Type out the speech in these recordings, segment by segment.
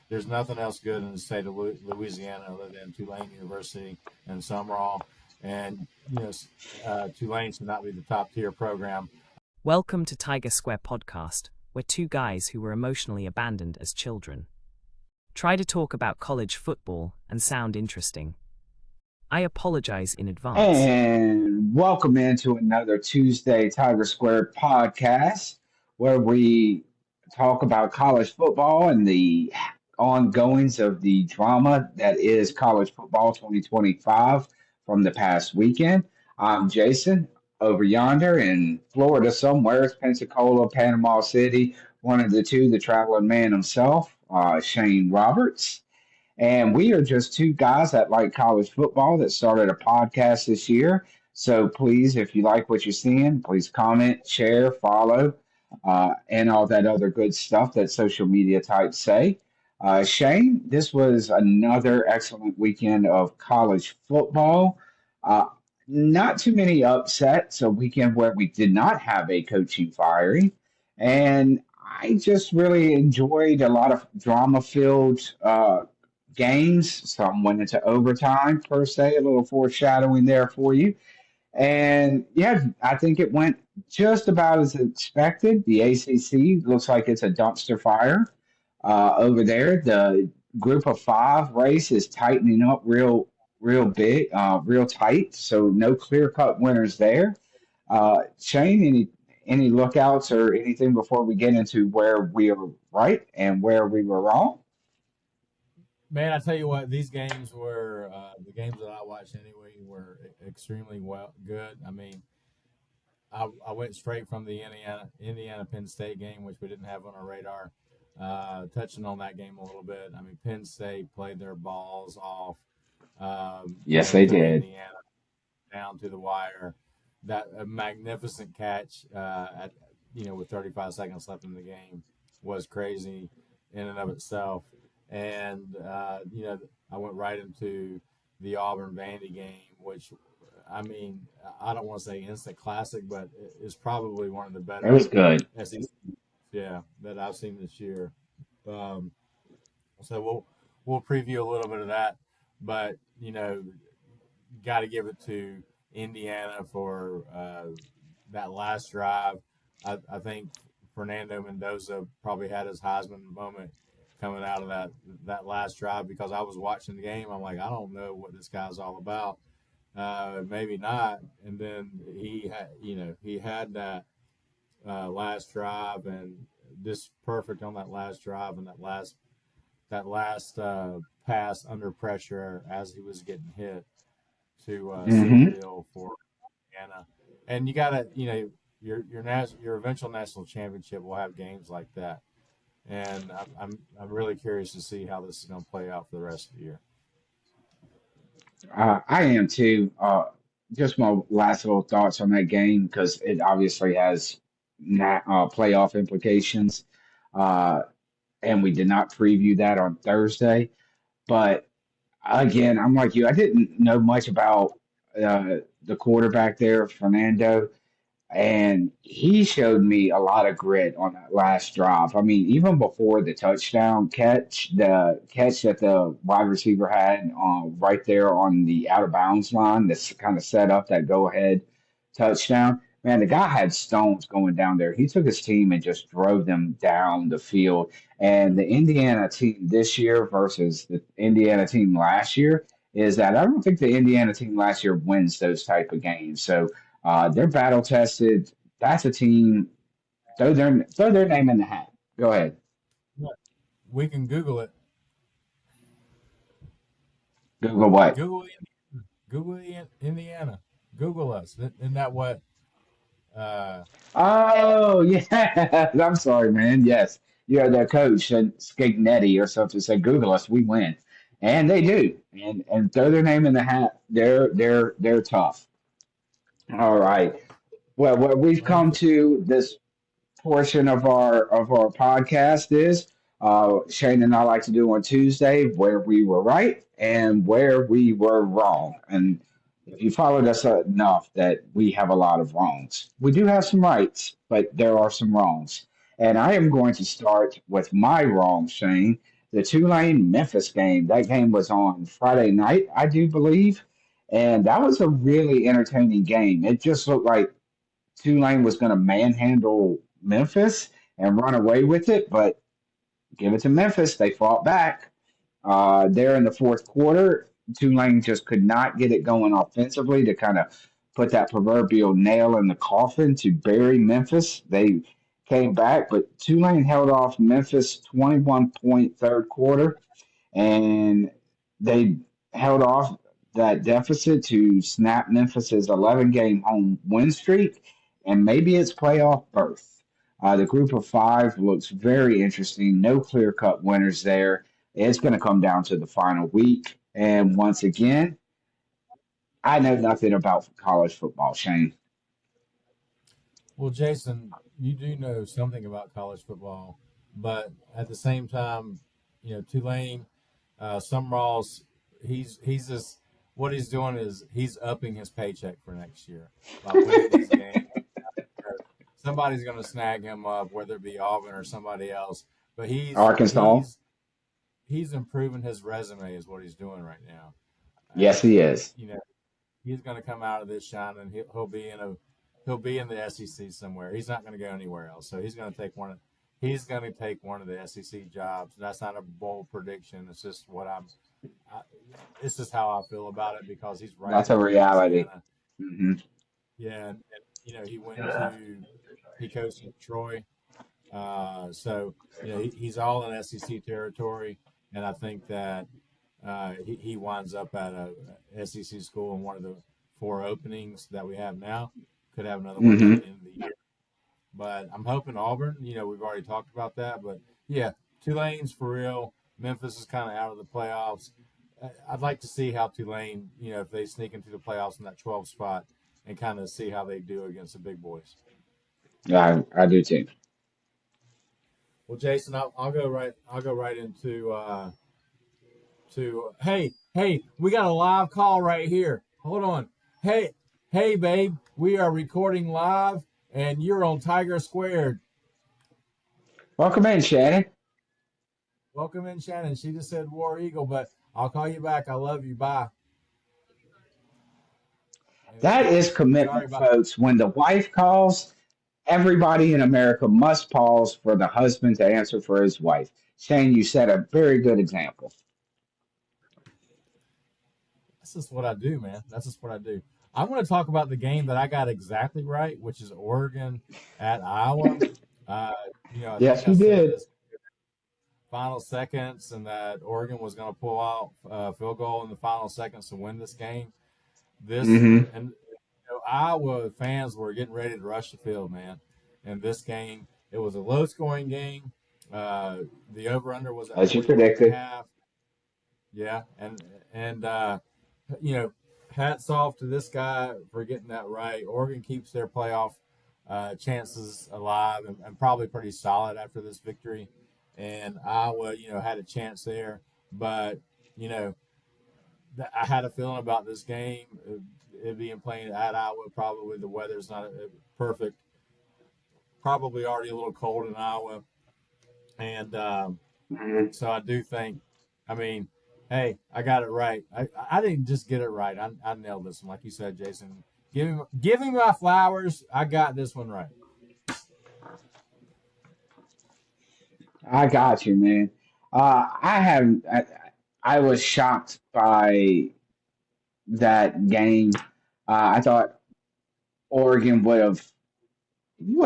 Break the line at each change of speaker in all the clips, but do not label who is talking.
there's nothing else good in the state of Louisiana other than Tulane University and Sumrall. And, Tulane should not be the top tier program.
Welcome to Tiger Square Podcast, where two guys who were emotionally abandoned as children try to talk about college football and sound interesting. I apologize in advance.
And welcome into another Tuesday Tiger Square podcast where we talk about college football and the ongoings of the drama that is college football 2025 from the past weekend. I'm Jason over yonder in Florida somewhere. It's Pensacola, Panama City, one of the two, the traveling man himself, Shane Roberts. And we are just two guys that like college football that started a podcast this year. So please, if you like what you're seeing, please comment, share, follow, and all that other good stuff that social media types say. Shane, this was another excellent weekend of college football. Uh, Not too many upsets, a weekend where we did not have a coaching firing. And I just really enjoyed a lot of drama-filled games. Some went into overtime, per se, a little foreshadowing there for you. And yeah, I think it went just about as expected. The ACC looks like it's a dumpster fire over there. The group of five race is tightening up real big, real tight. So no clear cut winners there. Shane, any lookouts or anything before we get into where we are right and where we were wrong?
Man, I tell you what, these games were the games that I watched anyway were extremely good. I mean, I went straight from the Indiana Penn State game, which we didn't have on our radar. Touching on that game a little bit, I mean, Penn State played their balls off.
Yes, they did.
Indiana down to the wire. That a magnificent catch with 35 seconds left in the game was crazy in and of itself. And, I went right into the Auburn-Vandy game, which, I mean, I don't want to say instant classic, but it's probably one of the better.
It was good.
That I've seen this year. So we'll preview a little bit of that. But, got to give it to Indiana for that last drive. I think Fernando Mendoza probably had his Heisman moment coming out of that last drive, because I was watching the game. I'm like, I don't know what this guy's all about. Maybe not. And then he had that last drive, and just perfect on that last drive, and that last pass under pressure as he was getting hit to seal the deal for Indiana. And you gotta, your eventual national championship will have games like that. And I'm really curious to see how this is going to play out for the rest of the year.
I am too. Just my last little thoughts on that game because it obviously has playoff implications. And we did not preview that on Thursday. But again, I'm like you. I didn't know much about the quarterback there, Fernando. And he showed me a lot of grit on that last drive. I mean, even before the touchdown catch, the catch that the wide receiver had right there on the out of bounds line, that's kind of set up that go ahead touchdown. Man, the guy had stones going down there. He took his team and just drove them down the field. And the Indiana team this year versus the Indiana team last year is that I don't think the Indiana team last year wins those type of games. So they're battle tested. That's a team. Throw their name in the hat. Go ahead.
We can Google it.
Google what?
Google Indiana. Google us. Isn't that what?
Oh yeah. I'm sorry, man. Yes, you're the coach and Skignetti or something. Say Google us. We win, and they do. And throw their name in the hat. They're tough. All right. Well, what we've come to this portion of our podcast is Shane and I like to do on Tuesday where we were right and where we were wrong. And if you followed us enough that we have a lot of wrongs. We do have some rights, but there are some wrongs. And I am going to start with my wrong, Shane. the Tulane Memphis game. That game was on Friday night, I do believe, and that was a really entertaining game. It just looked like Tulane was going to manhandle Memphis and run away with it, but give it to Memphis. They fought back. There in the fourth quarter, Tulane just could not get it going offensively to kind of put that proverbial nail in the coffin to bury Memphis. They came back, but Tulane held off Memphis 21-point third quarter, and they held off that deficit to snap Memphis's 11-game home win streak and maybe its playoff berth. The group of five looks very interesting. No clear cut winners there. It's going to come down to the final week. And once again, I know nothing about college football, Shane.
Well, Jason, you do know something about college football, but at the same time, Tulane, Summerall's, he's just what he's doing is he's upping his paycheck for next year by winning these games. Somebody's going to snag him up, whether it be Auburn or somebody else. But
Arkansas.
He's improving his resume, is what he's doing right now.
Yes, he is.
He's going to come out of this shining. He'll be in the SEC somewhere. He's not going to go anywhere else. So he's going to take one of the SEC jobs. That's not a bold prediction. It's just it's just how I feel about it because he's right.
That's a reality. Mm-hmm.
Yeah, and he coached at Troy. So he's all in SEC territory, and I think that he winds up at a SEC school in one of the 4 openings that we have now. Could have another one at the end of the year. But I'm hoping Auburn, we've already talked about that. But, yeah, Tulane's for real. Memphis is kind of out of the playoffs. I'd like to see how Tulane, if they sneak into the playoffs in that 12th spot and kind of see how they do against the big boys.
Yeah, I do too.
Well, Jason, I'll go right into hey, we got a live call right here. Hold on. Hey, babe, we are recording live, and you're on Tiger Squared.
Welcome in, Shannon.
Welcome in, Shannon. She just said War Eagle, but I'll call you back. I love you. Bye.
That is commitment, folks. When the wife calls, everybody in America must pause for the husband to answer for his wife. Shane, you set a very good example.
That's just what I do, man. That's just what I do. I'm going to talk about the game that I got exactly right, which is Oregon at Iowa.
Yes, you did.
Final seconds, and that Oregon was going to pull out a field goal in the final seconds to win this game. And Iowa fans were getting ready to rush the field, man. And this game, it was a low-scoring game. The over/under was
as you predicted.
Yeah, and hats off to this guy for getting that right. Oregon keeps their playoff chances alive and probably pretty solid after this victory. And Iowa, had a chance there. But, I had a feeling about this game. It being played at Iowa, probably the weather's not perfect. Probably already a little cold in Iowa. And so I do think, hey, I got it right. I didn't just get it right. I nailed this one. Like you said, Jason, give me my flowers. I got this one right.
I got you, man. I was shocked by that game. I thought Oregon would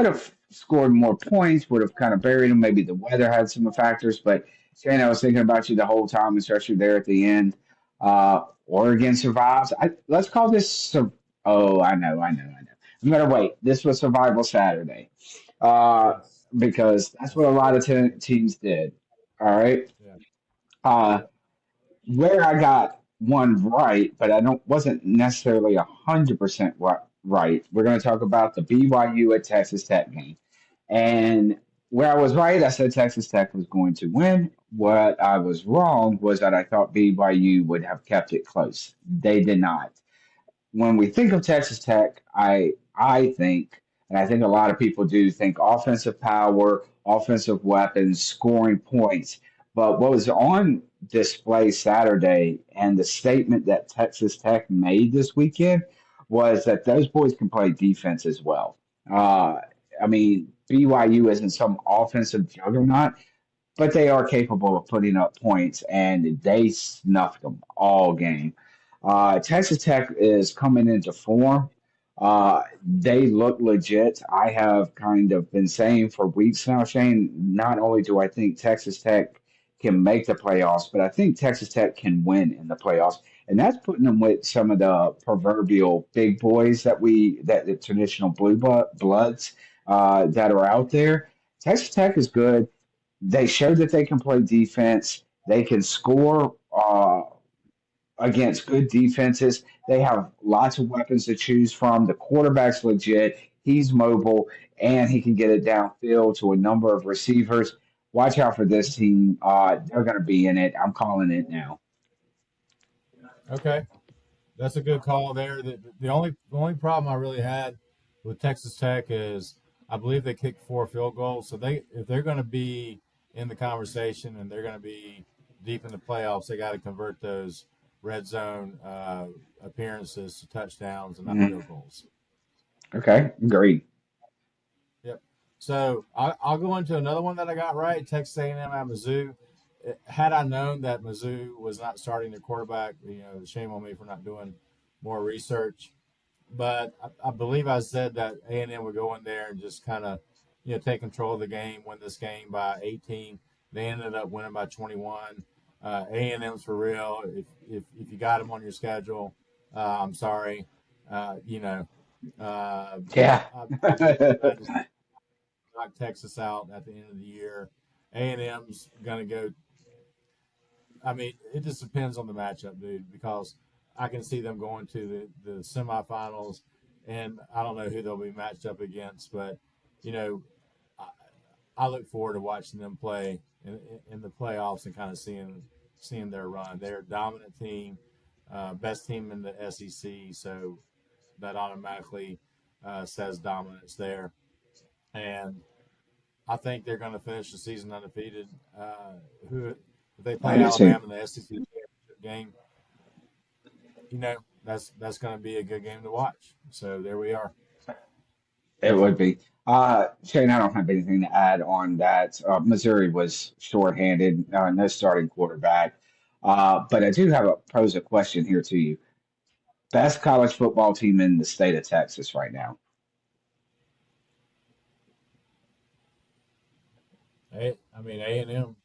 have scored more points, would have kind of buried them. Maybe the weather had some factors, but Shane, I was thinking about you the whole time, especially there at the end. Oregon survives. Let's call this. I know. I'm gonna wait. This was Survival Saturday, because that's what a lot of teams did. All right.
Yeah.
Where I got one right, but wasn't necessarily 100% right. We're going to talk about the BYU at Texas Tech game, and where I was right, I said Texas Tech was going to win. What I was wrong was that I thought BYU would have kept it close. They did not. When we think of Texas Tech, I think, and I think a lot of people do think offensive power, offensive weapons, scoring points. But what was on display Saturday and the statement that Texas Tech made this weekend was that those boys can play defense as well. Uh, I mean, BYU isn't some offensive juggernaut, but they are capable of putting up points, and they snuffed them all game. Texas Tech is coming into form. They look legit. I have kind of been saying for weeks now, Shane, not only do I think Texas Tech can make the playoffs, but I think Texas Tech can win in the playoffs. And that's putting them with some of the proverbial big boys that the traditional bloods that are out there. Texas Tech is good. They showed that they can play defense. They can score against good defenses. They have lots of weapons to choose from. The quarterback's legit. He's mobile, and he can get it downfield to a number of receivers. Watch out for this team. They're going to be in it. I'm calling it now.
Okay, that's a good call there. The only problem I really had with Texas Tech is I believe they kicked 4 field goals. So if they're going to be in the conversation and they're going to be deep in the playoffs, they got to convert those red zone appearances to touchdowns and not
Mhm.
field goals.
Okay, agreed.
Yep. So I'll go into another one that I got right. Texas A&M at Mizzou. Had I known that Mizzou was not starting their quarterback, shame on me for not doing more research. But I believe I said that A&M would go in there and just kind of, take control of the game, win this game by 18. They ended up winning by 21. A&M's for real. If you got them on your schedule, I'm sorry. Uh, you know,
Yeah.
I just knocked Texas out at the end of the year. A&M's gonna go. I mean, it just depends on the matchup, dude, because I can see them going to the semifinals, and I don't know who they'll be matched up against, but you know, I, I look forward to watching them play in the playoffs and kind of seeing their run. They're a dominant team, best team in the SEC, so that automatically says dominance there, and I think they're going to finish the season undefeated. Who if they
I
play
do too.
Alabama in the SEC championship game, that's going to be a good game to watch. So there we are.
It would be. Shane, I don't have anything to add on that. Missouri was shorthanded, no starting quarterback. But I do have pose a question here to you. Best college football team in the state of Texas right now?
I mean A&M.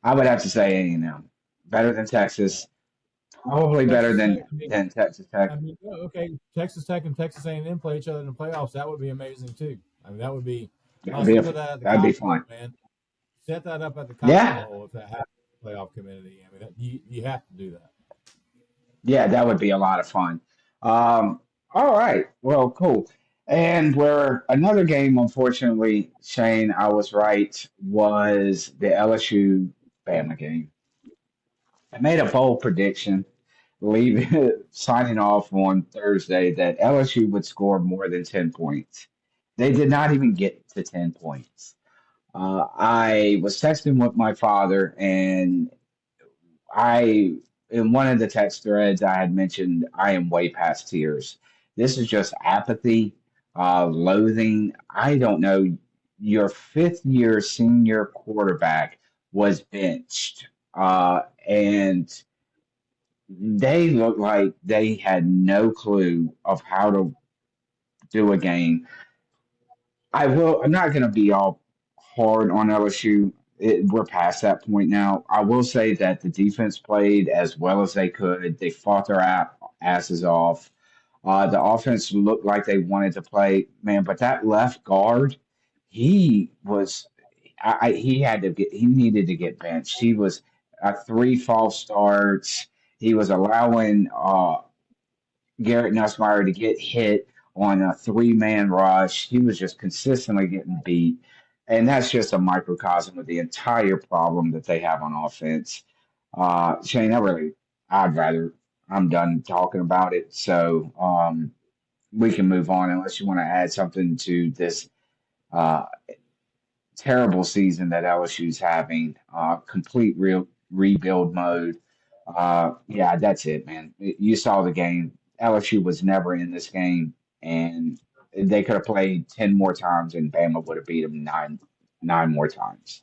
I would have to say A&M. Better than Texas. Probably better
Texas
than
Tech. I mean,
than Texas Tech.
yeah, okay. Texas Tech and Texas A&M play each other in the playoffs. That would be amazing too. I mean, that would be.
That'd
Honestly,
be
put that at the
that'd be
Cotton Bowl,
fun.
man. Set that up at the Cotton
Yeah,
Bowl if that happens. Playoff community. I mean, you have to do that.
yeah, that would be a lot of fun. All right, well, cool. And where another game, unfortunately, Shane, I was right, was the LSU Bama game. I made a bold prediction, leaving signing off on Thursday that LSU would score more than 10 points. They did not even get to 10 points. I was texting with my father, and I, in one of the text threads, I had mentioned I am way past tears. This is just apathy, loathing. I don't know. Your 5th year senior quarterback was benched, and they looked like they had no clue of how to do a game. I'm not going to be all hard on LSU. We're past that point now. I will say that the defense played as well as they could. They fought their asses off. The offense looked like they wanted to play, man. But that left guard, he was, he had to get, he needed to get benched. He was 3 false starts. He was allowing Garrett Nussmeier to get hit on a 3-man rush. He was just consistently getting beat. And that's just a microcosm of the entire problem that they have on offense. Shane, I'd rather, I'm done talking about it. So we can move on unless you want to add something to this uh, terrible season that LSU's having, complete real rebuild mode. Yeah, that's it, man. You saw the game. LSU was never in this game, and they could have played 10 more times, and Bama would have beat them nine more times.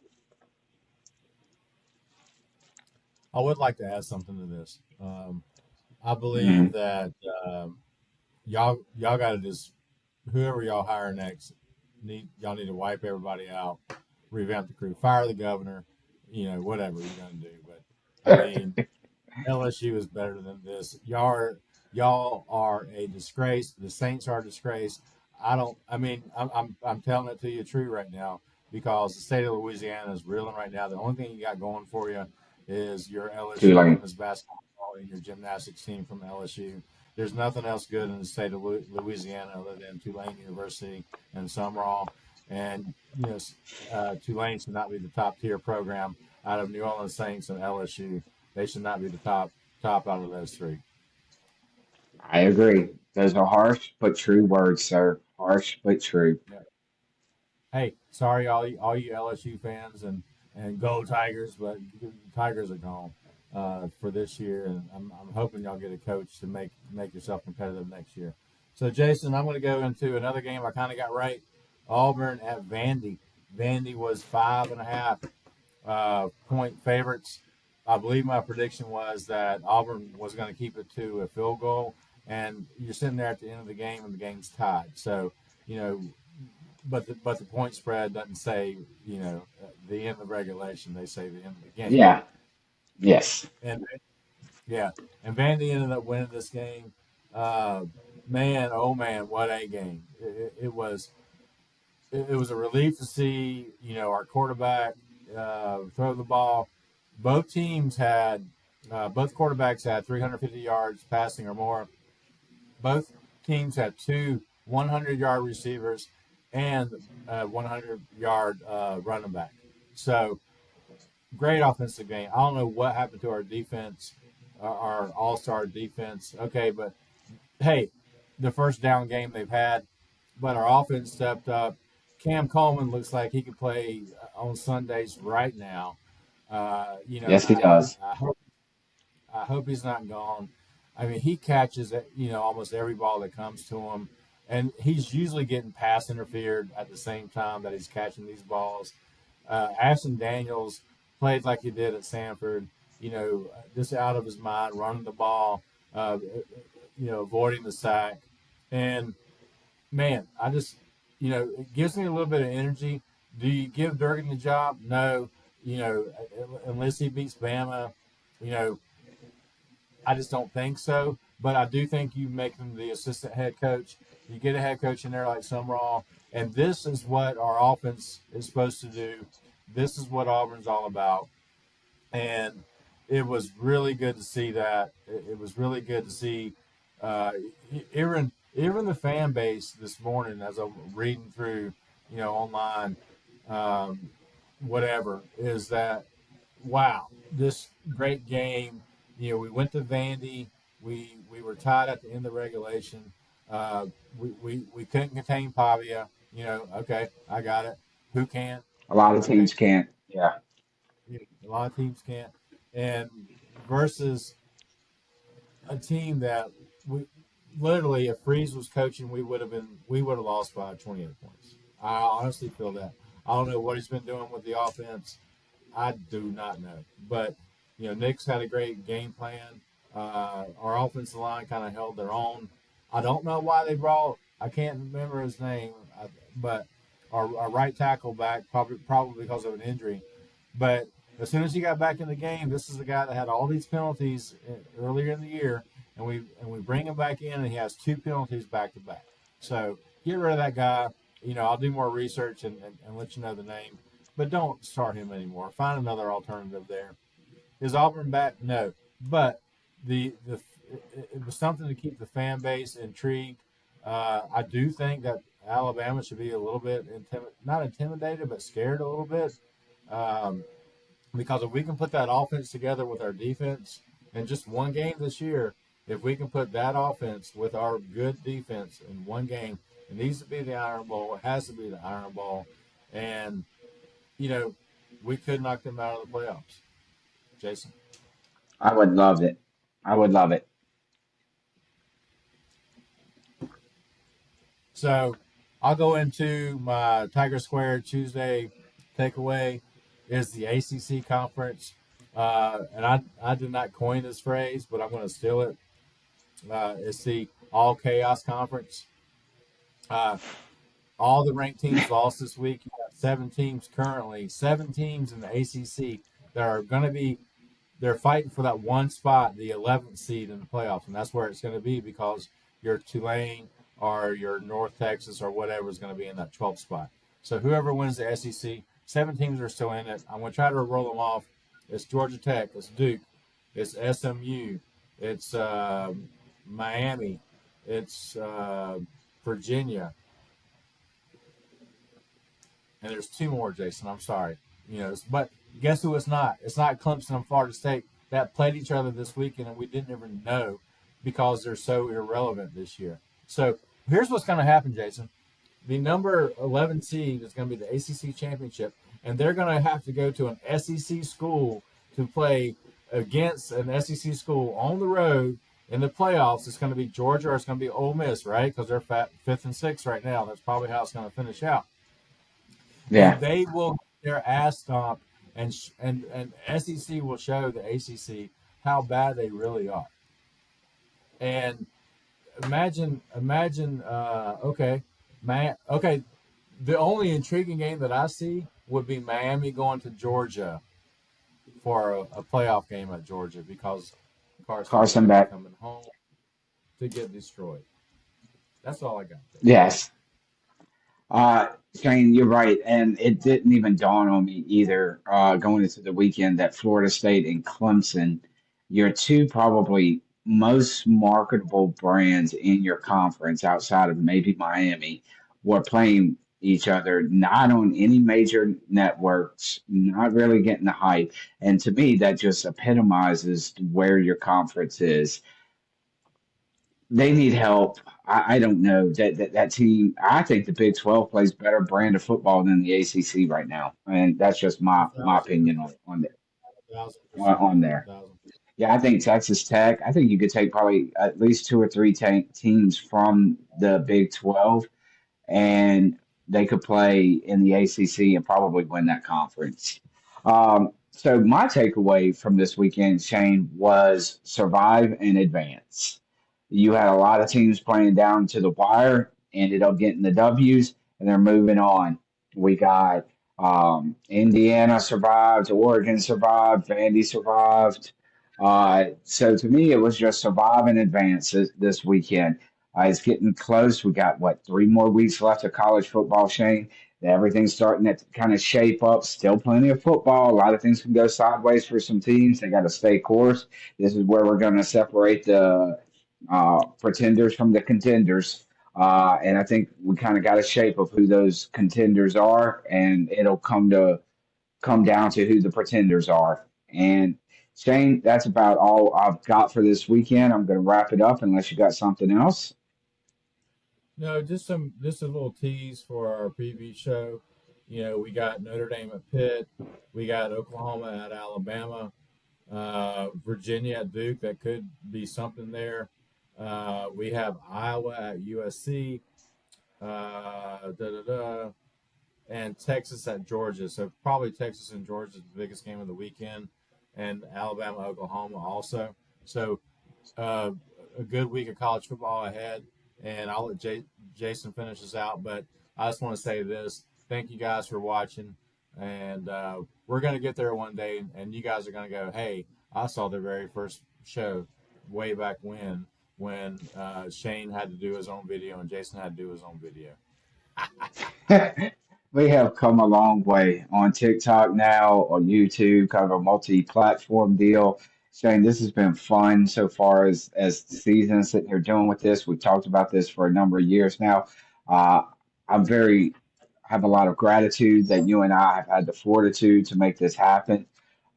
I would like to add something to this. I believe
Mhm.
that y'all got to just whoever y'all hire next y'all need to wipe everybody out, revamp the crew, fire the governor, whatever you're gonna do. But I mean, LSU is better than this. Y'all are a disgrace. The Saints are a disgrace. I don't. I mean, I'm telling it to you true right now because the state of Louisiana is reeling right now. The only thing you got going for you is your LSU
Tulane.
women's basketball and your gymnastics team from LSU. There's nothing else good in the state of Louisiana other than Tulane University and Sumrall. And Tulane should not be the top tier program out of New Orleans Saints and LSU. They should not be the top out of those three.
I agree. Those are harsh but true words, sir. Harsh but true.
Yeah. Hey, sorry all you LSU fans and go Tigers, but the Tigers are gone for this year, and I'm hoping y'all get a coach to make yourself competitive next year. So Jason, I'm going to go into another game I kind of got right. Auburn at Vandy. Vandy was 5.5 point favorites. I believe my prediction was that Auburn was going to keep it to a field goal, and you're sitting there at the end of the game, and the game's tied. So, you know, but the point spread doesn't say the end of regulation. They say the end of the game.
Yeah. Yes.
And yeah, and Vandy ended up winning this game. Uh, Man, oh man, what a game! It was a relief to see our quarterback throw the ball. Both quarterbacks had 350 yards passing or more. Both teams had two 100-yard receivers and a 100-yard running back. So great offensive game. I don't know what happened to our defense, our all-star defense. Okay, but hey, the first down game they've had, but our offense stepped up. Cam Coleman looks like he could play on Sundays right now.
Yes, he does.
I hope he's not gone. I mean, he catches almost every ball that comes to him, and he's usually getting pass interfered at the same time that he's catching these balls. Ashton Daniels played like he did at Sanford, just out of his mind, running the ball, avoiding the sack. And man, it gives me a little bit of energy. Do you give Durkin the job? No, unless he beats Bama, you know, I just don't think so. But I do think you make him the assistant head coach. You get a head coach in there like Sumrall, and this is what our offense is supposed to do. This is what Auburn's all about. And it was really good to see that. It was really good to see even the fan base this morning as I'm reading through, online, whatever, is that, wow, this great game. We went to Vandy. We were tied at the end of regulation. We couldn't contain Pavia. Okay, I got it. Who can?
A lot of
Okay,
teams can't. Yeah.
a lot of teams can't. And versus a team that we literally, if Freeze was coaching, we would have lost by 28 points. I honestly feel that. I don't know what he's been doing with the offense. I do not know. But Nick's had a great game plan. Our offensive line kind of held their own. I don't know why they brought. I can't remember his name, but our right tackle back probably because of an injury. But as soon as he got back in the game, this is the guy that had all these penalties earlier in the year, and we bring him back in, and he has two penalties back to back. So get rid of that guy. I'll do more research and let you know the name, but don't start him anymore. Find another alternative there. Is Auburn back? No, but it was something to keep the fan base intrigued. I do think that Alabama should be a little bit not intimidated, but scared a little bit. Because if we can put that offense together with our defense in just one game this year, if we can put that offense with our good defense in one game, it needs to be the Iron Bowl. It has to be the Iron Bowl. And we could knock them out of the playoffs. Jason.
I would love it. I would love it.
So I'll go into my Tiger Square Tuesday takeaway is the ACC conference. And I did not coin this phrase, but I'm going to steal it. It's the all chaos conference. All the ranked teams lost this week. You got 7 teams currently, 7 teams in the ACC that are going to be, they're fighting for that one spot, the 11th seed in the playoffs. And that's where it's going to be because your Tulane or your North Texas or whatever is going to be in that 12th spot. So whoever wins the SEC, 7 teams are still in it. I'm going to try to roll them off. It's Georgia Tech, it's Duke, it's SMU, it's Miami, it's Virginia. And there's 2 more, Jason. I'm sorry. But guess who it's not? It's not Clemson and Florida State that played each other this weekend, and we didn't even know because they're so irrelevant this year. So here's what's going to happen, Jason. The number 11 seed is going to be the ACC championship, and they're going to have to go to an SEC school to play against an SEC school on the road in the playoffs. It's going to be Georgia or it's going to be Ole Miss, right? Because they're 5th and 6th right now. That's probably how it's going to finish out.
Yeah.
And they will get their ass stomped, and SEC will show the ACC how bad they really are. And imagine, okay, the only intriguing game that I see would be Miami going to Georgia for a playoff game at Georgia because
Carson back
coming home to get destroyed. That's all I got.
Yes. Shane, you're right. And it didn't even dawn on me either going into the weekend that Florida State and Clemson, your 2 probably most marketable brands in your conference outside of maybe Miami, were playing each other, not on any major networks, not really getting the hype. And to me, that just epitomizes where your conference is. They need help. I don't know that team. I think the Big 12 plays better brand of football than the ACC right now, and that's just my opinion on there. Yeah, I think Texas Tech. I think you could take probably at least 2 or 3 teams from the Big 12, and they could play in the ACC and probably win that conference. So my takeaway from this weekend, Shane, was survive and advance. You had a lot of teams playing down to the wire, ended up getting the W's, and they're moving on. We got Indiana survived, Oregon survived, Vandy survived. So to me, it was just survive and advance this weekend. It's getting close. We got, 3 more weeks left of college football, Shane. Everything's starting to kind of shape up. Still plenty of football. A lot of things can go sideways for some teams. They got to stay course. This is where we're going to separate the pretenders from the contenders. And I think we kind of got a shape of who those contenders are, and it'll come down to who the pretenders are. And Shane, that's about all I've got for this weekend. I'm going to wrap it up unless you got something else.
No, just a little tease for our preview show. We got Notre Dame at Pitt, we got Oklahoma at Alabama, Virginia at Duke. That could be something there. We have Iowa at USC, and Texas at Georgia. So probably Texas and Georgia is the biggest game of the weekend, and Alabama, Oklahoma also. So a good week of college football ahead, and I'll let Jason finish us out. But I just want to say this. Thank you guys for watching, and we're going to get there one day, and you guys are going to go, hey, I saw the very first show way back when Shane had to do his own video and Jason had to do his own video.
We have come a long way on TikTok now, on YouTube, kind of a multi-platform deal. Shane, this has been fun so far as the season sitting here doing with this. We've talked about this for a number of years now. Have a lot of gratitude that you and I have had the fortitude to make this happen.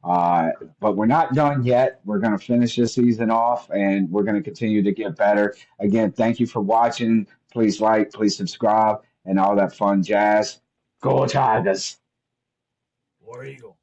But we're not done yet. We're going to finish this season off, and we're going to continue to get better. Again, thank you for watching. Please like, please subscribe, and all that fun jazz. Go Tigers!
War Eagle.